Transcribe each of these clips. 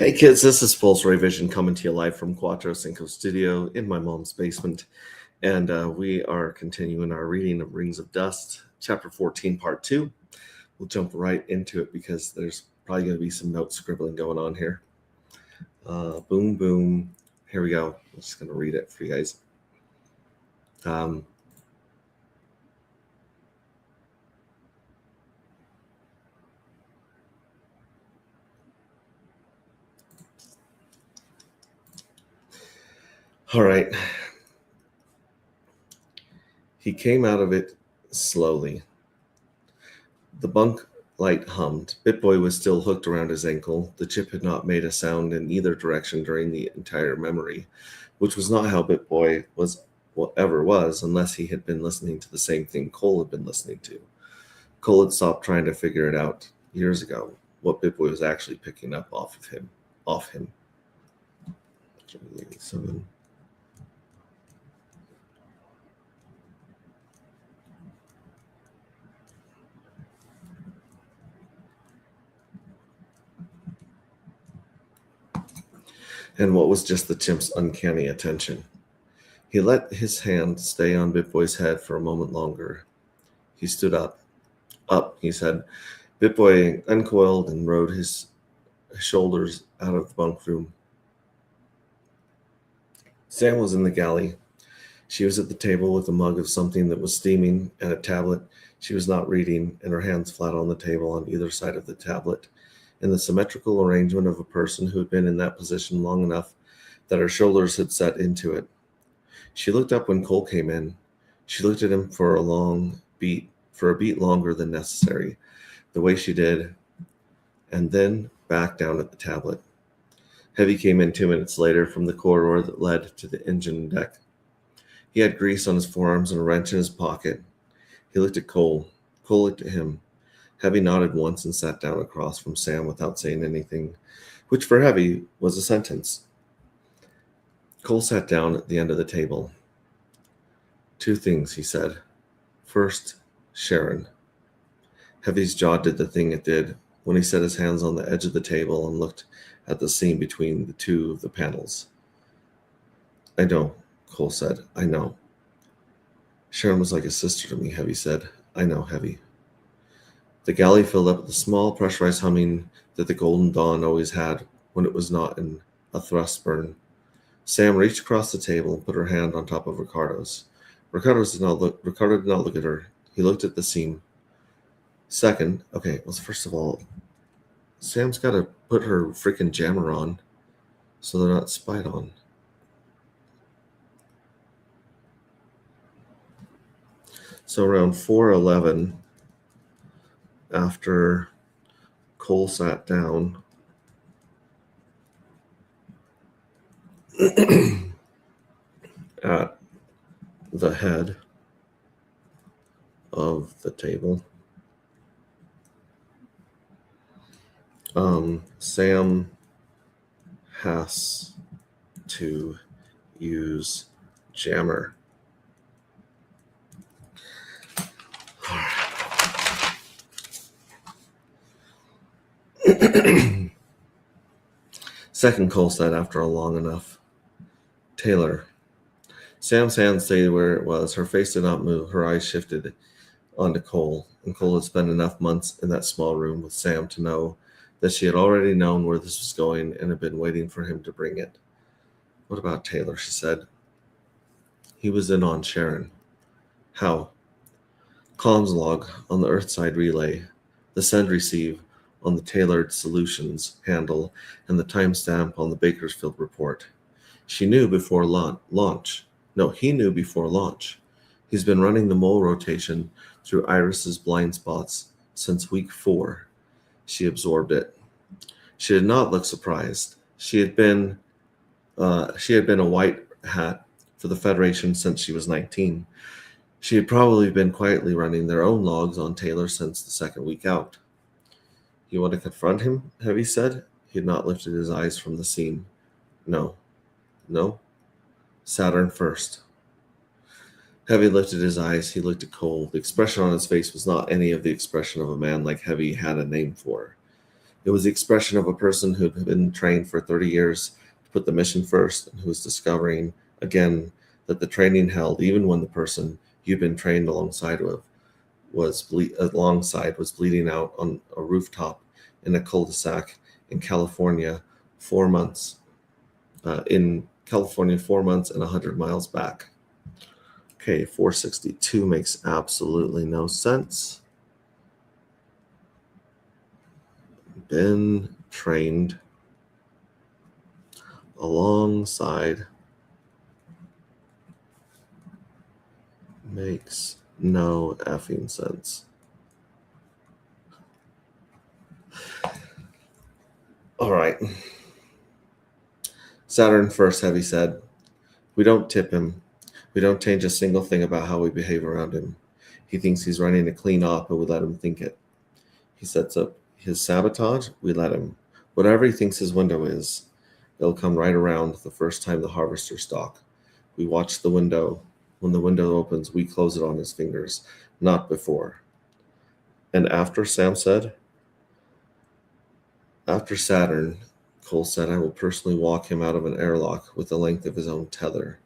Hey kids, this is Pulse Ray Vision coming to you live from Quattro Cinco Studio in my mom's basement. And we are continuing our reading of Rings of Dust, Chapter 14, Part 2. We'll jump right into it because there's probably going to be some note scribbling going on here. Boom, boom. Here we go. I'm just going to read it for you guys. All right. He came out of it slowly. The bunk light hummed. Bitboy was still hooked around his ankle. The chip had not made a sound in either direction during the entire memory, which was not how Bitboy ever was unless he had been listening to the same thing Cole had been listening to. Cole had stopped trying to figure it out years ago, what Bitboy was actually picking up off him. And what was just the chimp's uncanny attention. He let his hand stay on Bitboy's head for a moment longer. He stood up. Up, he said. Bitboy uncoiled and rode his shoulders out of the bunk room. Sam was in the galley. She was at the table with a mug of something that was steaming and a tablet she was not reading, and her hands flat on the table on either side of the tablet, in the symmetrical arrangement of a person who had been in that position long enough that her shoulders had set into it. She looked up when Cole came in. She looked at him for a beat longer than necessary, the way she did, and then back down at the tablet. Heavy came in 2 minutes later from the corridor that led to the engine deck. He had grease on his forearms and a wrench in his pocket. He looked at Cole. Cole looked at him. Heavy nodded once and sat down across from Sam without saying anything, which for Heavy was a sentence. Cole sat down at the end of the table. 2 things, he said. First, Sharon. Heavy's jaw did the thing it did when he set his hands on the edge of the table and looked at the seam between the two of the panels. I know, Cole said. I know. Sharon was like a sister to me, Heavy said. I know, Heavy. The galley filled up with the small pressurized humming that the Golden Dawn always had when it was not in a thrust burn. Sam reached across the table and put her hand on top of Ricardo's. Ricardo did not look at her. He looked at the seam. Second, first of all, Sam's got to put her freaking jammer on so they're not spied on. So around 4:11, after Cole sat down, at the head of the table, Sam has to use jammer. Second, Cole said after a long enough. Taylor. Sam's hand stayed where it was. Her face did not move. Her eyes shifted onto Cole, and Cole had spent enough months in that small room with Sam to know that she had already known where this was going and had been waiting for him to bring it. What about Taylor, she said. He was in on Sharon. How? Comms log on the Earthside relay, the send receive on the tailored solutions handle, and the timestamp on the Bakersfield report. She knew before launch. No, he knew before launch. He's been running the mole rotation through Iris's blind spots since week 4. She absorbed it. She did not look surprised. She had been a white hat for the Federation since she was 19. She had probably been quietly running their own logs on Taylor since the second week out. You want to confront him? Heavy said. He had not lifted his eyes from the seam. No. Saturn first. Heavy lifted his eyes. He looked at Cole. The expression on his face was not any of the expression of a man like Heavy had a name for. It was the expression of a person who'd been trained for 30 years to put the mission first and who was discovering again that the training held even when the person you'd been trained alongside was bleeding out on a rooftop in a cul-de-sac in California 4 months in California 4 months and 100 miles back. Okay, 462 makes absolutely no sense. Been trained alongside makes no effing sense. All right. Saturn first, Heavy said. We don't tip him. We don't change a single thing about how we behave around him. He thinks he's running a clean op, and we let him think it. He sets up his sabotage, we let him. Whatever he thinks his window is, it'll come right around the first time the harvesters stalk. We watch the window. When the window opens, we close it on his fingers, not before. And after, Sam said? After Saturn, Cole said, I will personally walk him out of an airlock with the length of his own tether.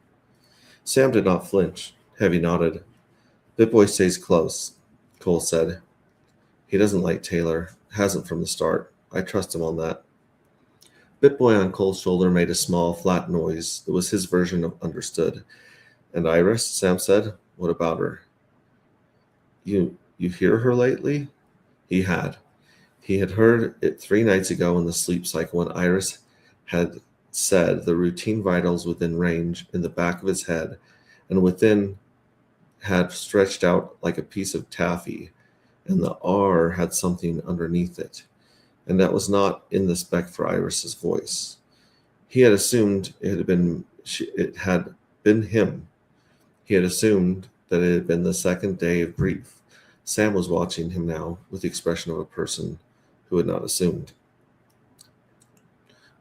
Sam did not flinch. Heavy nodded. Bitboy stays close, Cole said. He doesn't like Taylor. Hasn't from the start. I trust him on that. Bitboy on Cole's shoulder made a small, flat noise that was his version of understood. And Iris, Sam said, what about her? You hear her lately? He had. He had heard it 3 nights ago in the sleep cycle when Iris had said the routine vitals within range in the back of his head and within had stretched out like a piece of taffy, and the R had something underneath it. And that was not in the spec for Iris's voice. He had assumed it had been him. He had assumed that it had been the second day of grief. Sam was watching him now with the expression of a person who had not assumed.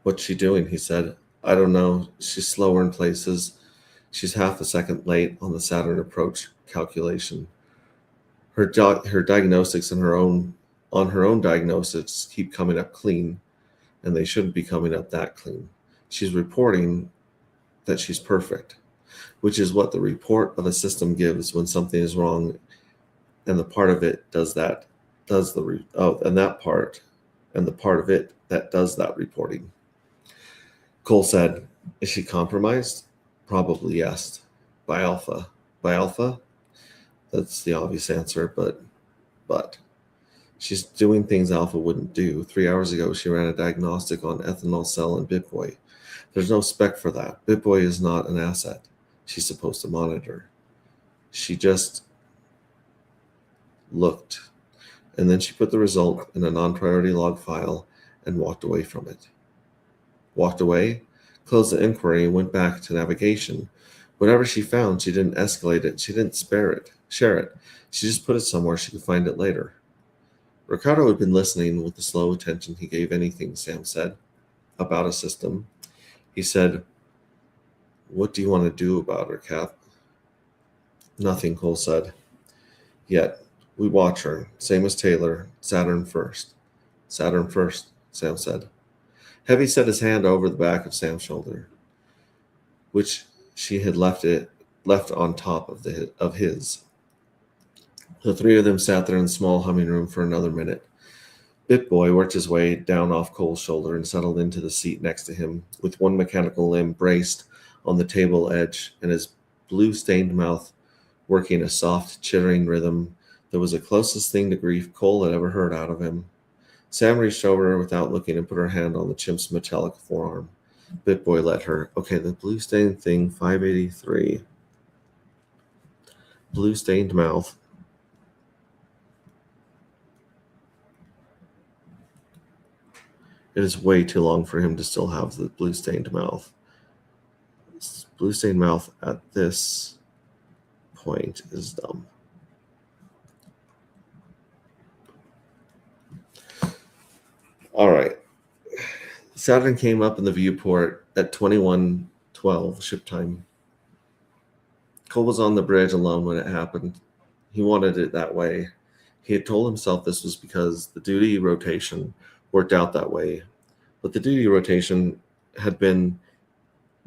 What's she doing? He said. I don't know. She's slower in places. She's half a second late on the Saturn approach calculation. Her diagnostics and her own diagnostics keep coming up clean, and they shouldn't be coming up that clean. She's reporting that she's perfect, which is what the report of a system gives when something is wrong, and the part of it the part of it that does that reporting. Cole said, is she compromised? Probably yes. By Alpha. By Alpha? That's the obvious answer, but she's doing things Alpha wouldn't do. 3 hours ago, she ran a diagnostic on Ethanol Cell and Bitboy. There's no spec for that. Bitboy is not an asset she's supposed to monitor. She just looked, and then she put the result in a non-priority log file and walked away from it. Walked away, closed the inquiry, and went back to navigation. Whatever she found, she didn't escalate it. She didn't share it. She just put it somewhere she could find it later. Ricardo had been listening with the slow attention he gave anything Sam said about a system. He said, what do you want to do about her, Cap? Nothing, Cole said. Yet, we watch her, same as Taylor, Saturn first. Saturn first, Sam said. Heavy set his hand over the back of Sam's shoulder, which she had left on top of his. The 3 of them sat there in the small humming room for another minute. Bitboy worked his way down off Cole's shoulder and settled into the seat next to him, with one mechanical limb braced on the table edge and his blue-stained mouth working a soft, chittering rhythm that was the closest thing to grief Cole had ever heard out of him. Sam reached over without looking and put her hand on the chimp's metallic forearm. Bitboy let her. Okay, the blue-stained thing, 583. Blue-stained mouth. It is way too long for him to still have the blue-stained mouth. Blue-stained mouth at this point is dumb. All right. Saturn came up in the viewport at 21:12 ship time. Cole was on the bridge alone when it happened. He wanted it that way. He had told himself this was because the duty rotation worked out that way. But the duty rotation had been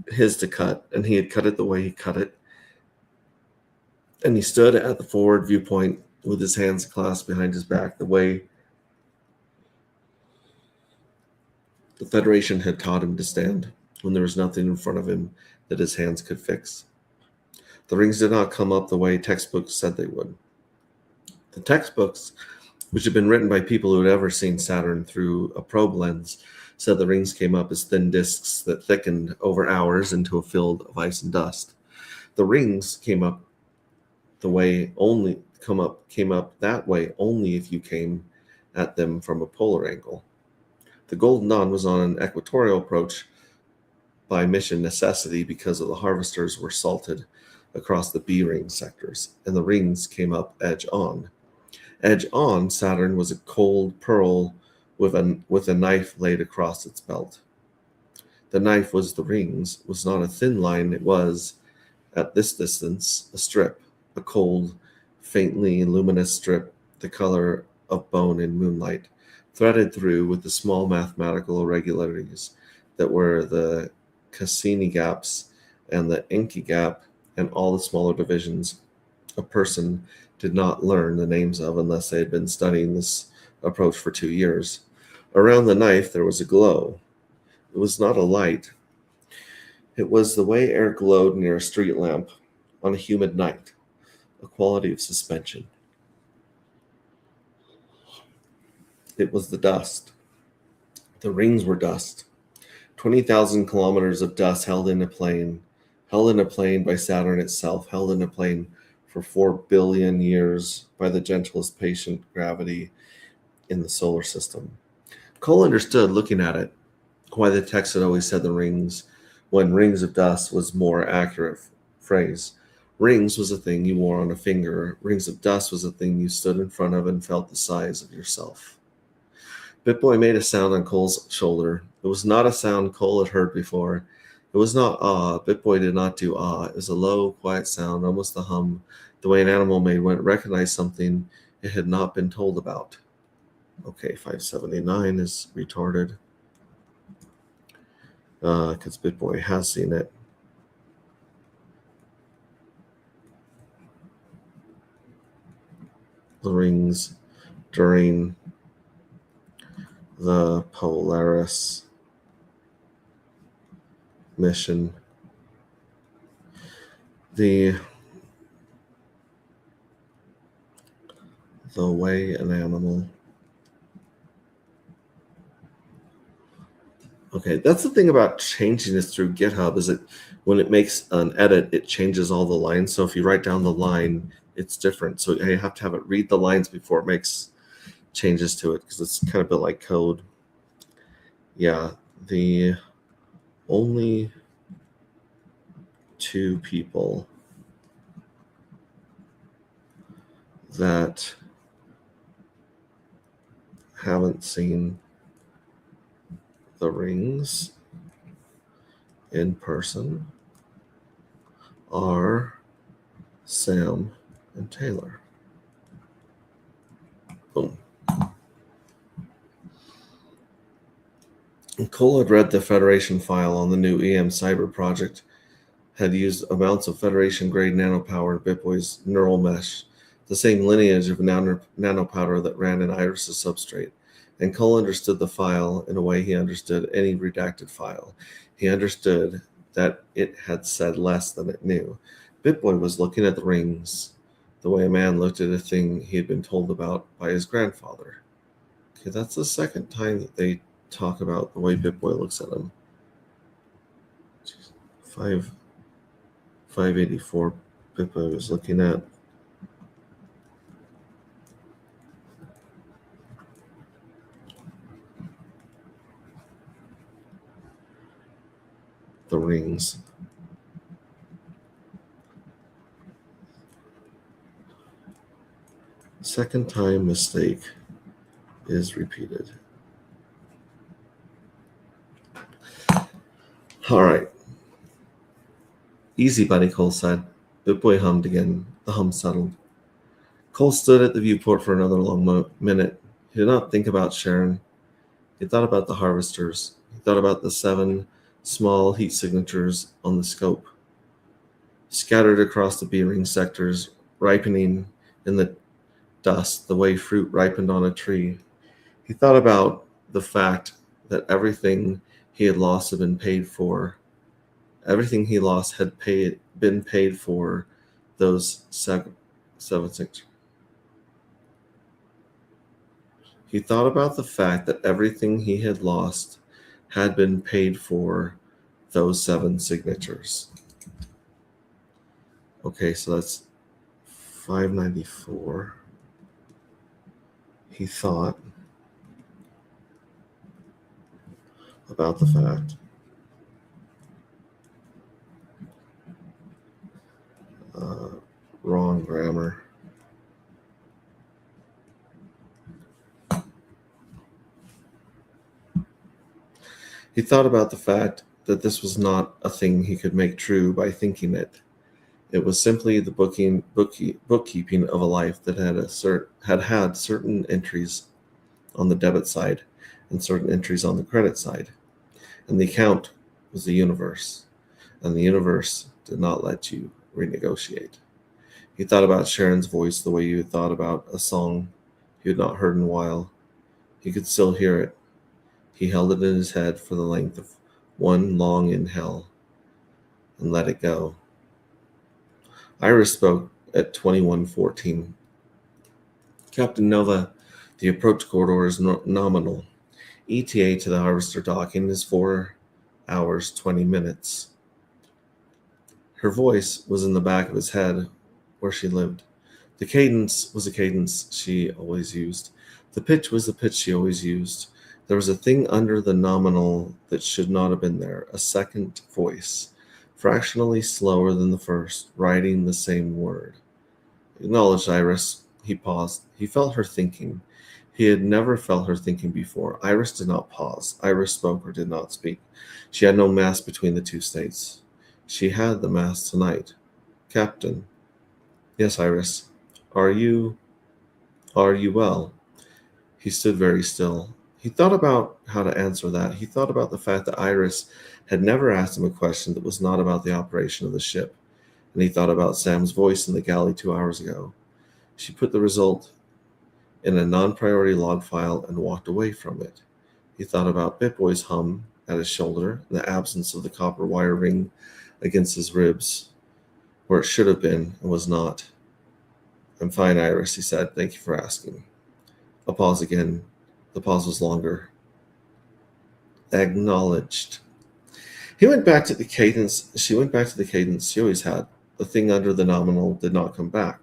his to cut, and he had cut it the way he cut it. And he stood at the forward viewpoint with his hands clasped behind his back, the way the Federation had taught him to stand when there was nothing in front of him that his hands could fix. The rings did not come up the way textbooks said they would. The textbooks, which had been written by people who had ever seen Saturn through a probe lens, said the rings came up as thin disks that thickened over hours into a field of ice and dust. The rings came up that way only if you came at them from a polar angle. The Golden Dawn was on an equatorial approach by mission necessity because of the harvesters were salted across the B-ring sectors, and the rings came up edge on. Edge on, Saturn was a cold pearl with a knife laid across its belt. The knife was the rings, was not a thin line, it was, at this distance, a strip, a cold, faintly luminous strip, the color of bone in moonlight, threaded through with the small mathematical irregularities that were the Cassini gaps and the Encke gap and all the smaller divisions a person did not learn the names of unless they had been studying this approach for 2 years. Around the knife there was a glow. It was not a light. It was the way air glowed near a street lamp on a humid night, a quality of suspension. It was the dust. The rings were dust. 20,000 kilometers of dust held in a plane by Saturn itself, held in a plane for 4 billion years by the gentlest patient gravity in the solar system. Cole understood, looking at it, why the text had always said the rings, when rings of dust was more accurate phrase. Rings was a thing you wore on a finger. Rings of dust was a thing you stood in front of and felt the size of yourself. Bitboy made a sound on Cole's shoulder. It was not a sound Cole had heard before. It was not awe. Bitboy did not do awe. It was a low, quiet sound, almost a hum, the way an animal made when it recognized something it had not been told about. Okay, 579 is retarded because Bitboy has seen it. The rings during the Polaris mission. The way an animal. Okay, that's the thing about changing this through GitHub is that when it makes an edit, it changes all the lines. So if you write down the line, it's different. So you have to have it read the lines before it makes changes to it because it's kind of built like code. Yeah, the only 2 people that haven't seen the rings in person are Sam and Taylor. Boom. Cole had read the Federation file on the new EM Cyber project, had used amounts of Federation-grade nanopower in Bitboy's neural mesh, the same lineage of nanopowder that ran in Iris's substrate. And Cole understood the file in a way he understood any redacted file. He understood that it had said less than it knew. Bitboy was looking at the rings the way a man looked at a thing he had been told about by his grandfather. Okay, that's the second time that they talk about the way Bitboy looks at him. 584, Bitboy was looking at. The rings. Second time mistake is repeated. All right. Easy, buddy, Cole said. Bitboy hummed again. The hum settled. Cole stood at the viewport for another long minute. He did not think about Sharon. He thought about the harvesters. He thought about the 7 small heat signatures on the scope, scattered across the B-ring sectors, ripening in the dust the way fruit ripened on a tree. He thought about the fact that everything he had lost had been paid for. Everything he lost had been paid for those 7 signatures. He thought about the fact that everything he had lost had been paid for those 7 signatures. Okay, so that's 594. He thought about the fact wrong grammar. He thought about the fact that this was not a thing he could make true by thinking it. It was simply the bookkeeping of a life that had certain entries on the debit side and certain entries on the credit side. And the account was the universe. And the universe did not let you renegotiate. He thought about Sharon's voice the way you had thought about a song he had not heard in a while. He could still hear it. He held it in his head for the length of one long inhale and let it go. Iris spoke at 2114. Captain Nova, the approach corridor is nominal. ETA to the harvester docking is 4 hours, 20 minutes. Her voice was in the back of his head where she lived. The cadence was a cadence she always used. The pitch was the pitch she always used. There was a thing under the nominal that should not have been there, a second voice, fractionally slower than the first, writing the same word. Acknowledged Iris. He paused. He felt her thinking. He had never felt her thinking before. Iris did not pause. Iris spoke or did not speak. She had no mass between the two states. She had the mass tonight. Captain. Yes, Iris. Are you well? He stood very still. He thought about how to answer that. He thought about the fact that Iris had never asked him a question that was not about the operation of the ship. And he thought about Sam's voice in the galley 2 hours ago. She put the result in a non-priority log file and walked away from it. He thought about Bitboy's hum at his shoulder and the absence of the copper wire ring against his ribs, where it should have been and was not. I'm fine, Iris, he said. Thank you for asking. A pause again. The pause was longer. Acknowledged. He went back to the cadence. She went back to the cadence she always had. The thing under the nominal did not come back.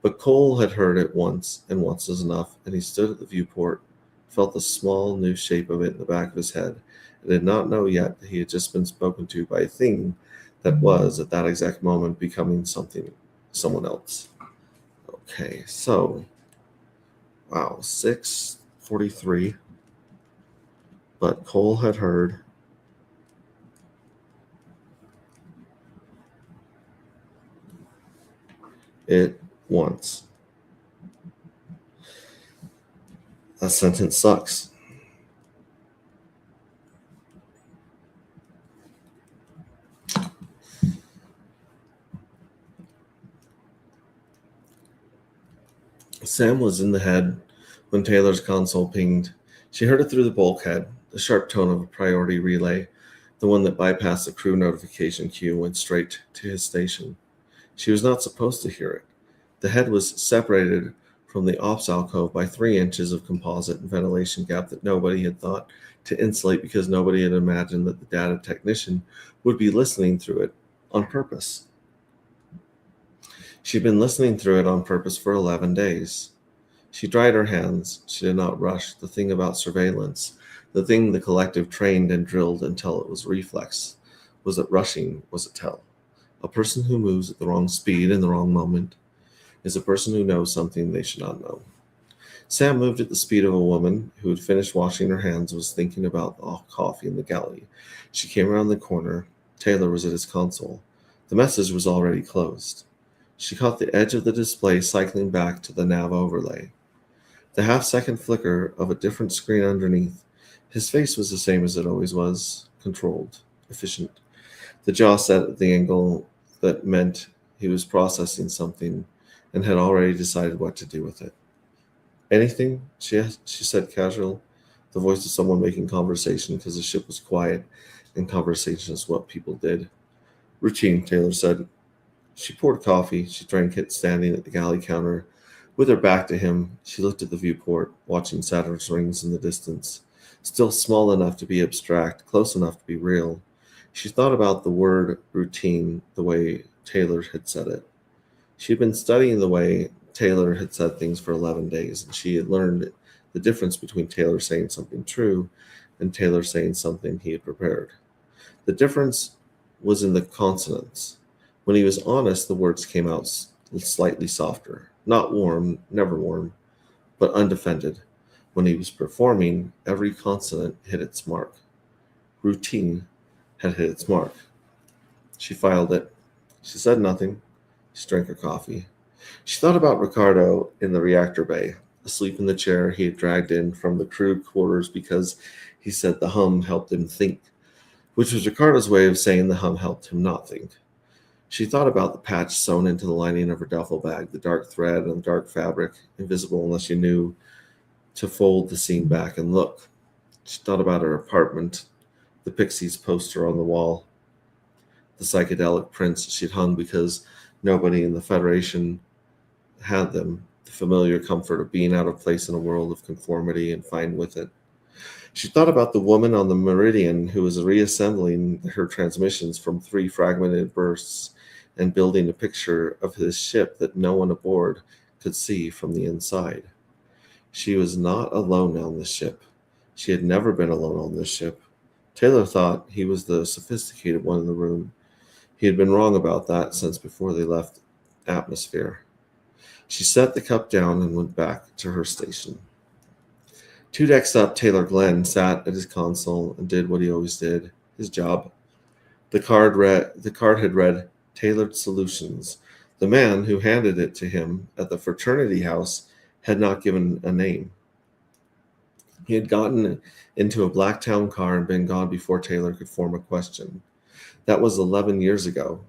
But Cole had heard it once, and once was enough, and he stood at the viewport, felt the small new shape of it in the back of his head, and did not know yet that he had just been spoken to by a thing that was, at that exact moment, becoming someone else. Okay, so, wow, 6:43, but Cole had heard it once. That sentence sucks. Sam was in the head when Taylor's console pinged. She heard it through the bulkhead, the sharp tone of a priority relay, the one that bypassed the crew notification queue and went straight to his station. She was not supposed to hear it. The head was separated from the ops alcove by 3 inches of composite and ventilation gap that nobody had thought to insulate because nobody had imagined that the data technician would be listening through it on purpose. She'd been listening through it on purpose for 11 days. She dried her hands. She did not rush. The thing about surveillance, the thing the collective trained and drilled until it was reflex, was that rushing was a tell. A person who moves at the wrong speed in the wrong moment is a person who knows something they should not know. Sam moved at the speed of a woman who had finished washing her hands and was thinking about the coffee in the galley. She came around the corner. Taylor was at his console. The message was already closed. She caught the edge of the display cycling back to the nav overlay. The half-second flicker of a different screen underneath. His face was the same as it always was, controlled, efficient. The jaw set at the angle that meant he was processing something and had already decided what to do with it. Anything? She said casual, the voice of someone making conversation because the ship was quiet and conversation is what people did. Routine, Taylor said. She poured coffee. She drank it standing at the galley counter. With her back to him, she looked at the viewport, watching Saturn's rings in the distance. Still small enough to be abstract, close enough to be real. She thought about the word routine the way Taylor had said it. She had been studying the way Taylor had said things for 11 days, and she had learned the difference between Taylor saying something true and Taylor saying something he had prepared. The difference was in the consonants. When he was honest, the words came out slightly softer. Not warm, never warm, but undefended. When he was performing, every consonant hit its mark. Routine had hit its mark. She filed it. She said nothing. She drank her coffee. She thought about Ricardo in the reactor bay, asleep in the chair he had dragged in from the crew quarters because he said the hum helped him think, which was Ricardo's way of saying the hum helped him not think. She thought about the patch sewn into the lining of her duffel bag, the dark thread and the dark fabric, invisible unless you knew to fold the seam back and look. She thought about her apartment, the Pixies poster on the wall, the psychedelic prints she'd hung because nobody in the Federation had them, the familiar comfort of being out of place in a world of conformity and fine with it. She thought about the woman on the Meridian who was reassembling her transmissions from 3 fragmented bursts and building a picture of his ship that no one aboard could see from the inside. She was not alone on this ship. She had never been alone on this ship. Taylor thought he was the sophisticated one in the room. He had been wrong about that since before they left atmosphere. She set the cup down and went back to her station. 2 decks up, Taylor Glenn sat at his console and did what he always did, his job. The card had read Tailored Solutions. The man who handed it to him at the fraternity house had not given a name. He had gotten into a Blacktown car and been gone before Taylor could form a question. That was 11 years ago.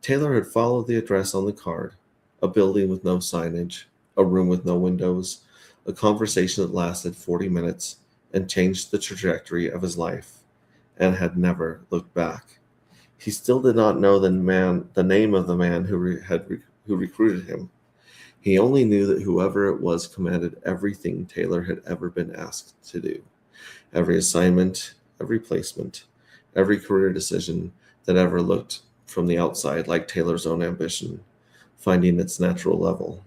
Taylor had followed the address on the card, a building with no signage, a room with no windows, a conversation that lasted 40 minutes and changed the trajectory of his life, and had never looked back. He still did not know the name of the man who recruited him. He only knew that whoever it was commanded everything Taylor had ever been asked to do. Every assignment, every placement, every career decision that ever looked from the outside like Taylor's own ambition, finding its natural level.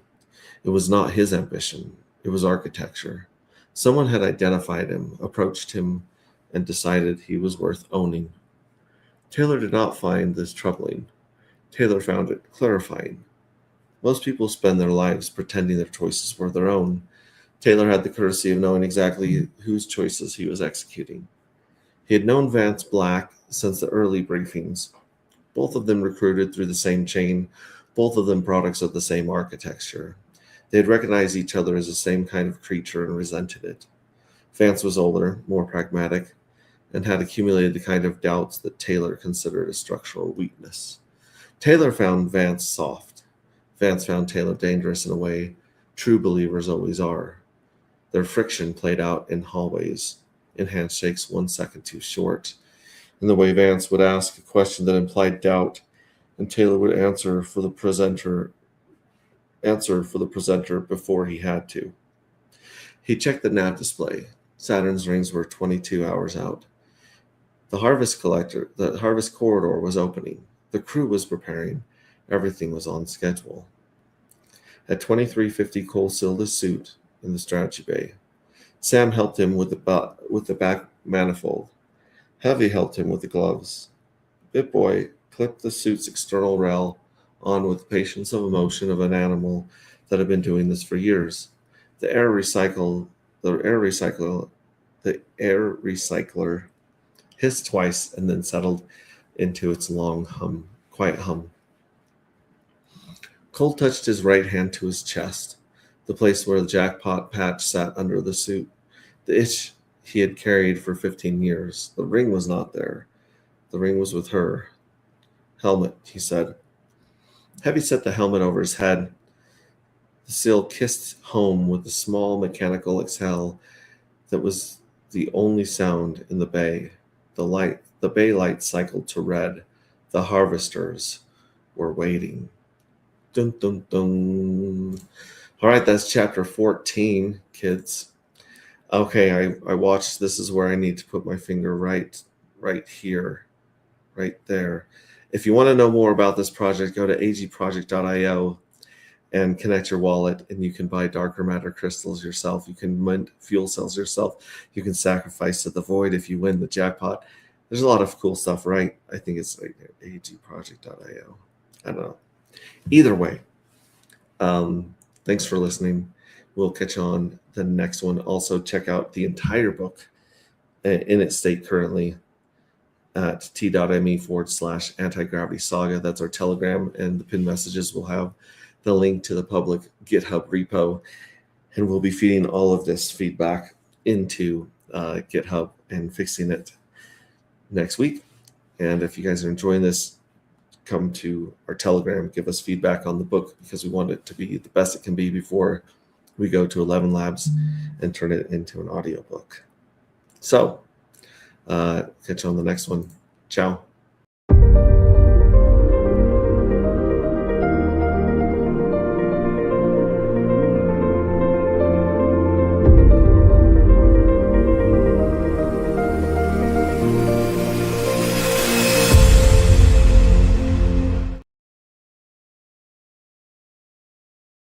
It was not his ambition, it was architecture. Someone had identified him, approached him, and decided he was worth owning. Taylor did not find this troubling. Taylor found it clarifying. Most people spend their lives pretending their choices were their own. Taylor had the courtesy of knowing exactly whose choices he was executing. He had known Vance Black since the early briefings. Both of them recruited through the same chain, both of them products of the same architecture. They had recognized each other as the same kind of creature and resented it. Vance was older, more pragmatic, and had accumulated the kind of doubts that Taylor considered a structural weakness. Taylor found Vance soft. Vance found Taylor dangerous in a way true believers always are. Their friction played out in hallways, in handshakes 1 second too short, in the way Vance would ask a question that implied doubt, and Taylor would answer for the presenter before he had to. He checked the nav display. Saturn's rings were 22 hours out. The harvest corridor was opening. The crew was preparing. Everything was on schedule. At 2350, Cole sealed his suit in the strategy bay. Sam helped him with the back manifold. Heavy helped him with the gloves. BitBoy clipped the suit's external rail on with the patience of emotion of an animal that had been doing this for years. The air recycler hissed twice and then settled into its long quiet hum. Cole touched his right hand to his chest, the place where the jackpot patch sat under the suit. The itch he had carried for 15 years. The ring was not there. The ring was with her. Helmet, he said. Heavy set the helmet over his head. The seal kissed home with a small mechanical exhale that was the only sound in the bay. The bay light cycled to red. The harvesters were waiting. Dun dun dun. All right, that's chapter 14, kids. Okay, I watched. This is where I need to put my finger right here, right there. If you want to know more about this project, go to agproject.io and connect your wallet, and you can buy darker matter crystals yourself. You can mint fuel cells yourself. You can sacrifice to the void if you win the jackpot. There's a lot of cool stuff, right? I think it's like agproject.io. I don't know. Either way, thanks for listening. We'll catch you on the next one. Also, check out the entire book in its state currently at t.me/anti-gravity saga. That's our Telegram, and the pinned messages will have the link to the public GitHub repo, and we'll be feeding all of this feedback into GitHub and fixing it next week. And if you guys are enjoying this, come to our Telegram, give us feedback on the book, because we want it to be the best it can be before we go to 11 Labs and turn it into an audiobook. So catch you on the next one. Ciao.